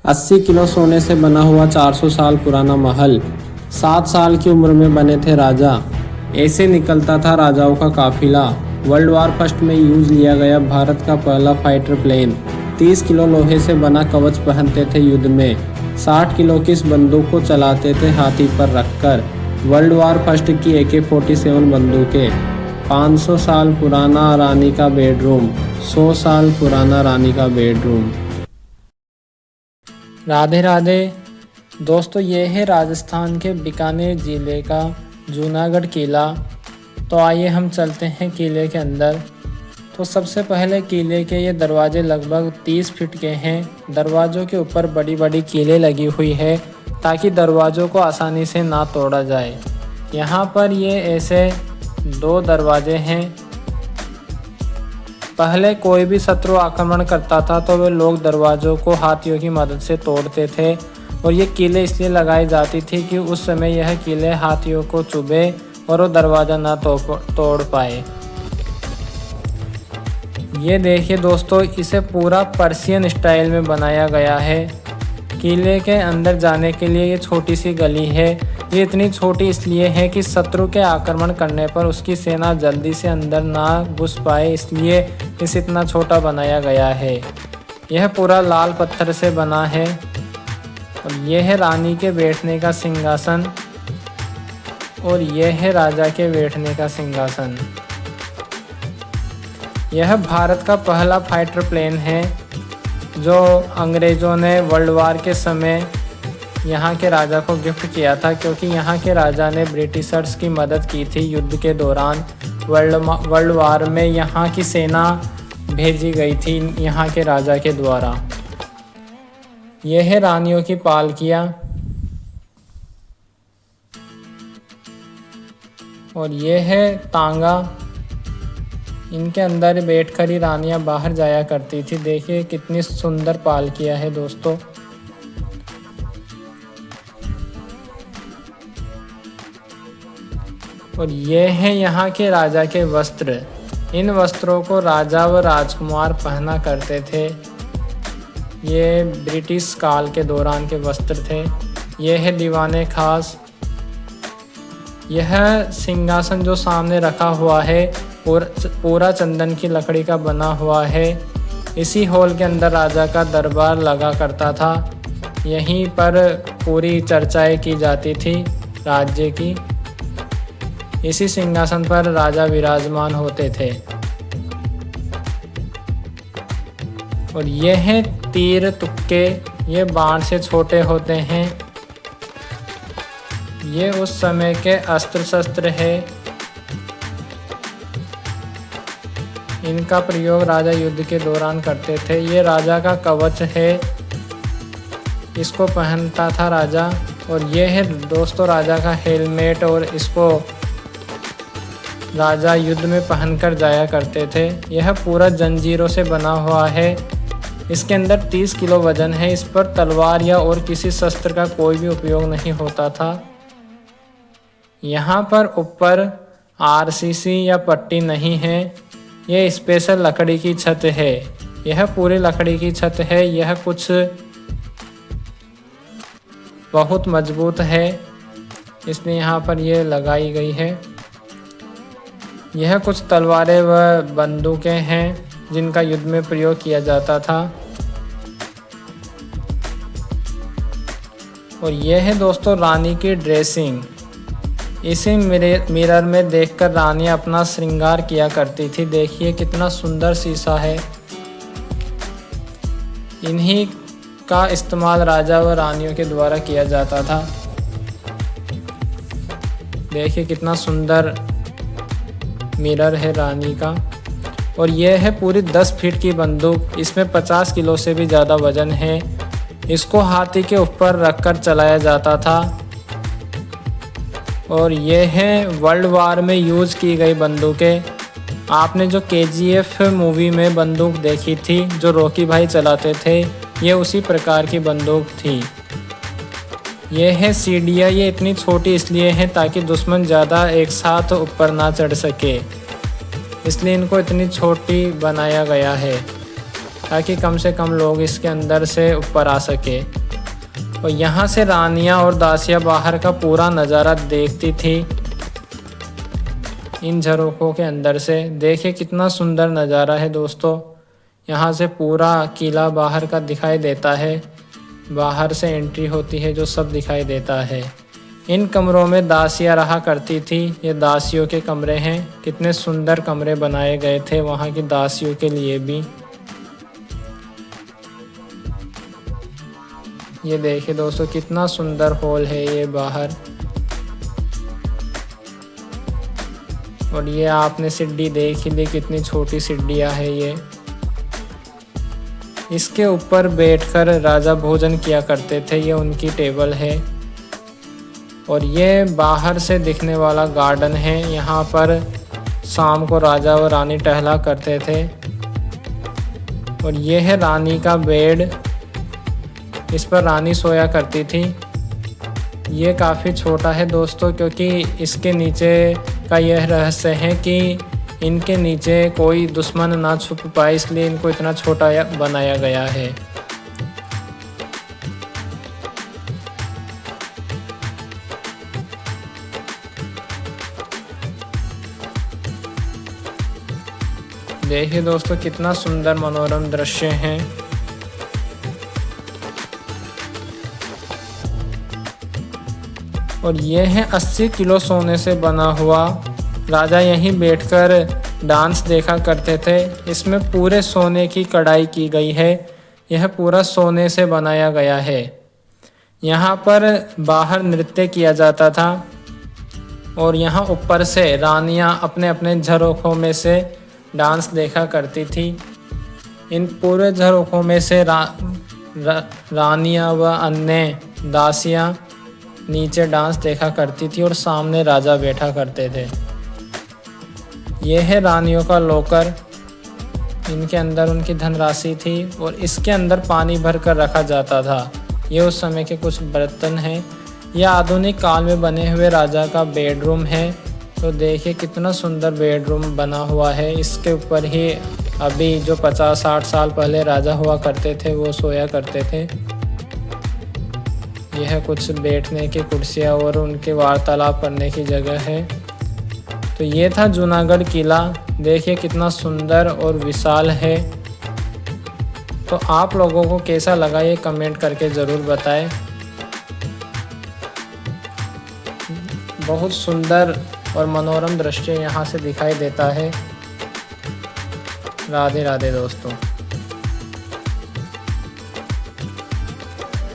80 kilo सोने से बना हुआ 400 साल पुराना महल, 7 साल की उम्र में बने थे राजा। ऐसे निकलता था राजाओं का काफिला। वर्ल्ड वार फर्स्ट में यूज लिया गया भारत का पहला फाइटर प्लेन। 30 किलो लोहे से बना कवच पहनते थे युद्ध में। 60 किलो की इस बंदूक को चलाते थे हाथी पर रखकर। वर्ल्ड वार फर्स्ट की AK-47 बंदूकें। 500 साल पुराना रानी का बेडरूम, 100 साल पुराना रानी का बेडरूम। राधे राधे दोस्तों, ये है राजस्थान के बीकानेर ज़िले का जूनागढ़ किला। तो आइए हम चलते हैं किले के अंदर। तो सबसे पहले किले के ये दरवाजे लगभग 30 फीट के हैं। दरवाज़ों के ऊपर बड़ी बड़ी कीलें लगी हुई है ताकि दरवाज़ों को आसानी से ना तोड़ा जाए। यहाँ पर ये ऐसे 2 दरवाजे हैं। पहले कोई भी शत्रु आक्रमण करता था तो वे लोग दरवाज़ों को हाथियों की मदद से तोड़ते थे, और ये कीलें इसलिए लगाई जाती थी कि उस समय यह कीलें हाथियों को चुभे और वो दरवाज़ा ना तोड़ पाए। ये देखिए दोस्तों, इसे पूरा पर्शियन स्टाइल में बनाया गया है। किले के अंदर जाने के लिए ये छोटी सी गली है। ये इतनी छोटी इसलिए है कि शत्रु के आक्रमण करने पर उसकी सेना जल्दी से अंदर ना घुस पाए, इसलिए इसे इतना छोटा बनाया गया है। यह पूरा लाल पत्थर से बना है। और यह है रानी के बैठने का सिंहासन, और यह है राजा के बैठने का सिंहासन। यह भारत का पहला फाइटर प्लेन है जो अंग्रेज़ों ने वर्ल्ड वार के समय यहाँ के राजा को गिफ्ट किया था, क्योंकि यहाँ के राजा ने ब्रिटिशर्स की मदद की थी युद्ध के दौरान। वर्ल्ड वार में यहाँ की सेना भेजी गई थी यहाँ के राजा के द्वारा। यह है रानियों की पालकियाँ, और यह है तांगा। इनके अंदर बैठकर ही रानियां बाहर जाया करती थी। देखिए कितनी सुंदर पालकियाँ है दोस्तों। और ये हैं यहाँ के राजा के वस्त्र। इन वस्त्रों को राजा व राजकुमार पहना करते थे। ये ब्रिटिश काल के दौरान के वस्त्र थे। ये है दीवाने खास। यह सिंहासन जो सामने रखा हुआ है पूरा चंदन की लकड़ी का बना हुआ है। इसी हॉल के अंदर राजा का दरबार लगा करता था। यहीं पर पूरी चर्चाएं की जाती थी राज्य की। इसी सिंहासन पर राजा विराजमान होते थे। और ये हैं तीर तुक्के। ये बाण से छोटे होते हैं। ये उस समय के अस्त्र शस्त्र है। इनका प्रयोग राजा युद्ध के दौरान करते थे। ये राजा का कवच है, इसको पहनता था राजा। और ये है दोस्तों राजा का हेलमेट, और इसको राजा युद्ध में पहनकर जाया करते थे। यह पूरा जंजीरों से बना हुआ है। इसके अंदर 30 किलो वजन है। इस पर तलवार या और किसी शस्त्र का कोई भी उपयोग नहीं होता था। यहाँ पर ऊपर RCC या पट्टी नहीं है। यह स्पेशल लकड़ी की छत है। यह पूरी लकड़ी की छत है। यह कुछ बहुत मजबूत है, इसलिए यहाँ पर यह लगाई गई है। यह कुछ तलवारें व बंदूकें हैं जिनका युद्ध में प्रयोग किया जाता था। और यह है दोस्तों रानी की ड्रेसिंग। इसी मिरर में देखकर रानियां अपना श्रृंगार किया करती थी। देखिए कितना सुंदर शीशा है। इन्हीं का इस्तेमाल राजा व रानियों के द्वारा किया जाता था। देखिए कितना सुंदर मिरर है रानी का। और यह है पूरी 10 फीट की बंदूक। इसमें 50 किलो से भी ज़्यादा वजन है। इसको हाथी के ऊपर रखकर चलाया जाता था। और ये है वर्ल्ड वार में यूज़ की गई बंदूकें। आपने जो KGF मूवी में बंदूक देखी थी जो रॉकी भाई चलाते थे, ये उसी प्रकार की बंदूक थी। ये है सीढ़ियाँ। ये इतनी छोटी इसलिए है ताकि दुश्मन ज़्यादा एक साथ ऊपर ना चढ़ सके, इसलिए इनको इतनी छोटी बनाया गया है ताकि कम से कम लोग इसके अंदर से ऊपर आ सके। और यहाँ से रानियाँ और दासियाँ बाहर का पूरा नज़ारा देखती थी इन झरोखों के अंदर से। देखिए कितना सुंदर नज़ारा है दोस्तों। यहाँ से पूरा किला बाहर का दिखाई देता है, बाहर से एंट्री होती है जो सब दिखाई देता है। इन कमरों में दासियाँ रहा करती थी। ये दासियों के कमरे हैं। कितने सुंदर कमरे बनाए गए थे वहाँ की दासियों के लिए भी। ये देखिए दोस्तों कितना सुंदर हॉल है ये बाहर। और ये आपने सीढ़ी देख ही ली, कितनी छोटी सीढ़ियाँ है ये। इसके ऊपर बैठकर राजा भोजन किया करते थे। ये उनकी टेबल है। और ये बाहर से दिखने वाला गार्डन है। यहाँ पर शाम को राजा और रानी टहला करते थे। और ये है रानी का बेड, इस पर रानी सोया करती थी। ये काफ़ी छोटा है दोस्तों, क्योंकि इसके नीचे का यह रहस्य है कि इनके नीचे कोई दुश्मन ना छुप पाए, इसलिए इनको इतना छोटा बनाया गया है। देखिए दोस्तों कितना सुंदर मनोरम दृश्य हैं। और ये है 80 किलो सोने से बना हुआ। राजा यहीं बैठकर डांस देखा करते थे। इसमें पूरे सोने की कढ़ाई की गई है। यह पूरा सोने से बनाया गया है। यहाँ पर बाहर नृत्य किया जाता था। और यहाँ ऊपर से रानियाँ अपने अपने झरोखों में से डांस देखा करती थी। इन पूरे झरोखों में से रानियाँ व अन्य दासियाँ नीचे डांस देखा करती थी और सामने राजा बैठा करते थे। यह है रानियों का लॉकर। इनके अंदर उनकी धनराशि थी और इसके अंदर पानी भर कर रखा जाता था। ये उस समय के कुछ बर्तन हैं। यह आधुनिक काल में बने हुए राजा का बेडरूम है। तो देखिए कितना सुंदर बेडरूम बना हुआ है। इसके ऊपर ही अभी जो 50-60 साल पहले राजा हुआ करते थे वो सोया करते थे। यह कुछ बैठने की कुर्सियाँ और उनके वार्तालाप करने की जगह है। तो ये था जूनागढ़ किला। देखिए कितना सुंदर और विशाल है। तो आप लोगों को कैसा लगा ये कमेंट करके ज़रूर बताएं। बहुत सुंदर और मनोरम दृश्य यहाँ से दिखाई देता है। राधे राधे दोस्तों।